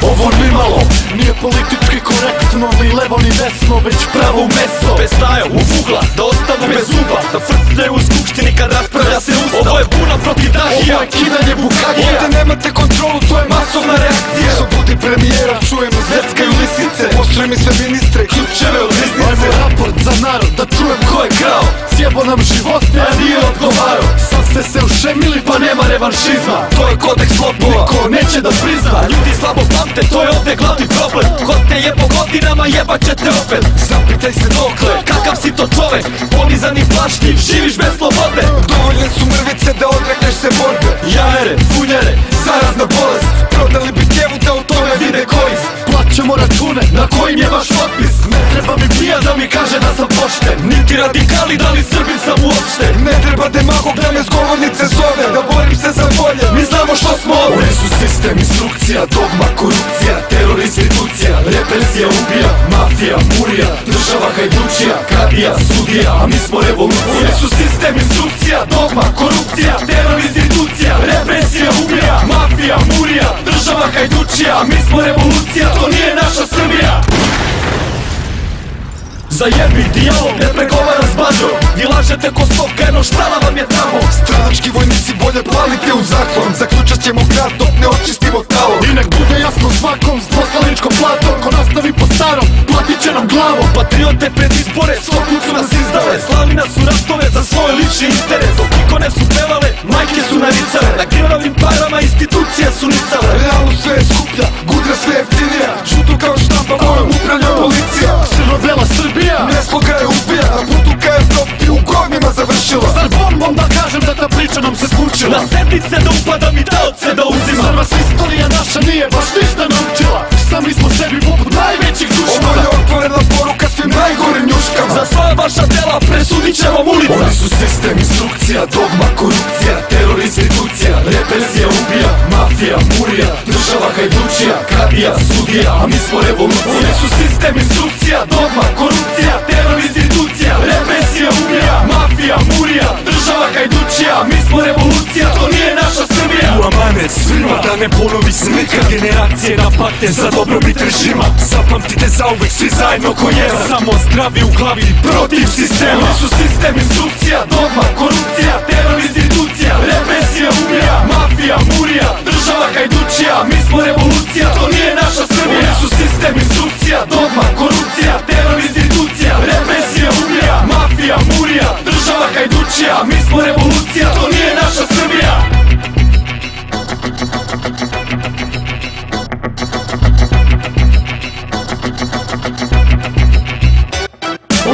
Ovo nimalo nije politički korektno, ni levo ni desno, već pravo meso. Bez staja u ugla, da ostanu bez zuba, da frcljaju u skupštini kad raspravlja se ustav. Ovo je buna protiv dahija, ovo je kidanje bukagija. Ovdje nemate kontrolu, to je masovna reakcija. Što budi premijera, čujemo zveckaju lisice, pošle mi sve ministre, ključeve od riznice. Ajmo raport za narod, da čujem ko je krao, sjebo nam živote, a nije odgovarao. Sad ste se ušemili pa nema revanšizma, to je kodeks lopova, niko neće da prizna. Ljudi slabo pamte, to je ovdje glavni problem. Ko te jebo godinama, jebat će te opet. Zapitaj se dokle, kakav si to čovek, ponizan i plašljiv, živiš bez slobode. Dovoljne su mrvice da odrekneš se borbe. Jajere, funjere, zarazna bolest, prodali bi djevu da u tome vide korist. Plaćamo račune na kojim je vaš potpis. Ne treba mi pija da mi kaže da sam pošten, niti radikali da li Srbin sam uopšte. Ne treba demagog da me s govornice zove, da borim se za bolje, mi znamo što smo ovdje. Oni su sistem, instrukcija, dogma, korupcija, teror, institucija, represija, ubija, mafija, murija, država hajdučija, kadija, sudija, a mi smo revolucija. Oni su sistem, instrukcija, dogma, korupcija, teror, institucija, represija, ubija, mafija, murija, država hajdučija, a mi smo revolucija, to nije naša Srbija. Zajebi dijalog, ne pregovara s bađom. Vi lažete ko stovka, eno štala vam je tamo. Stranački vojnici bolje palite u zaklon, zaključat ćemo grad dok ne očistimo talom. I nek bude jasno svakom s dvoslaničkom platom, ko nastavi po starom, platit će nam glavom. Patriote pred izbore, svoj put su nas izdale, slali nas u ratove za svoj lični interes. Dok ikone su pevale, majke su naricale, na krvavim parama institucije su nicale. Realno sve je skuplja, gudra sve jeftinija, žuto kao štampa, mojom upravlja policija. Crno-bela Srbija, nesloga je ubija, na putu ka Evropi u govnima završila. Zar bombom da kažem da ta priča nam se skučila? Na sednice da upadam i taoce da uzimam. Zar vas istorija naša nije baš ništa naučila? Sami smo sebi poput najvećih dušmana. Ovo je otvorena poruka svim najgorim njuškama. Za svoja vaša dela presudit će vam ulica. Oni su sistem, instrukcija, dogma, korupcija, teror, institucija, represija, ubija, mafija, murija, država hajdučija, kadija, sudija, a mi smo revolucija. Oni su sistem, instrukcija, dogma, korupcija, teror, institucija, represija, ubija, mafija, murija, država hajdučija, a mi smo revolucija, to nije naša Srbija. U amanet svima da ne ponovi se nikad, generacije na pate za dobrobit režima. Zapamtite zauvek svi zajedno ko jedan, samo zdravi u glavi protiv sistema. Oni su sistem, instrukcija, dogma, korupcija, teror, institucija, represija, ubija, mafija, murija, država hajdučija, a mi smo revolucija, to nije naša Srbija. Oni su sistem, instrukcija, dogma, korupcija, teror, institucija, represija, ubija, mafija, murija, država hajdučija, a mi smo revolucija, to nije naša Srbija.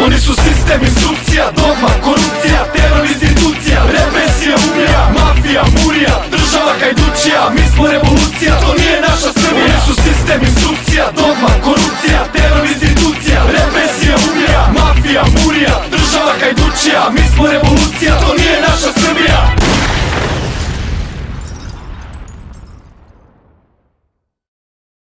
Oni su sistem, instrukcija, dogma, korupcija, teror, institucija, represija, ubija, mafija, murija, država hajdučija, a mi smo revolucija, to nije naša Srbija. Oni su sistem, instrukcija, dogma,